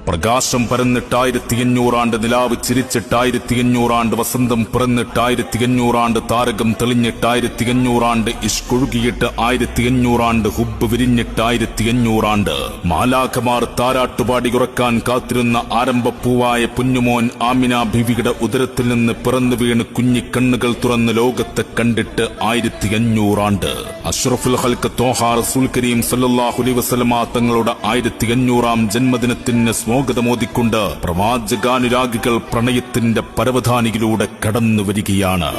പ്രകാശം പരന്നിട്ട് 1500 ആണ്ട്, നിലാവ് ചിരിച്ചിട്ട് 1500 ആണ്ട്, വസന്തം പിറന്നിട്ട് 1500 ആണ്ട്, താരകം തെളിഞ്ഞിട്ട് 1500 ആണ്ട്, ഇഷ്കൊഴുകിയിട്ട് 1500 ആണ്ട്, ഹുബ്ബ് വിരിഞ്ഞിട്ട് 1500 ആണ്ട്. മാലാഖമാർ താരാട്ടുപാടി ഉറക്കാൻ കാത്തിരുന്ന ആരംഭപ്പൂവായ പുന്നുമോൻ ആമിന ബീവിയുടെ ഉദരത്തിൽ നിന്ന് പിറന്നു വീണ് കുഞ്ഞിക്കണ്ണുകൾ തുറന്ന് ലോകത്തെ കണ്ടിട്ട് 1500 ആണ്ട്. അഷ്റഫുൽ ഖൽഖ് ത്വാഹ റസൂൽ കരീം സല്ലല്ലാഹു അലൈഹി വസല്ലമ തങ്ങളുടെ 1500-ാം ജന്മദിനത്തിന് സ്വാഗതമോദിക്കൊണ്ട് പ്രവാചകാനുരാഗികൾ പ്രണയത്തിന്റെ പരവതാനിയിലൂടെ കടന്നു വരികയാണ്.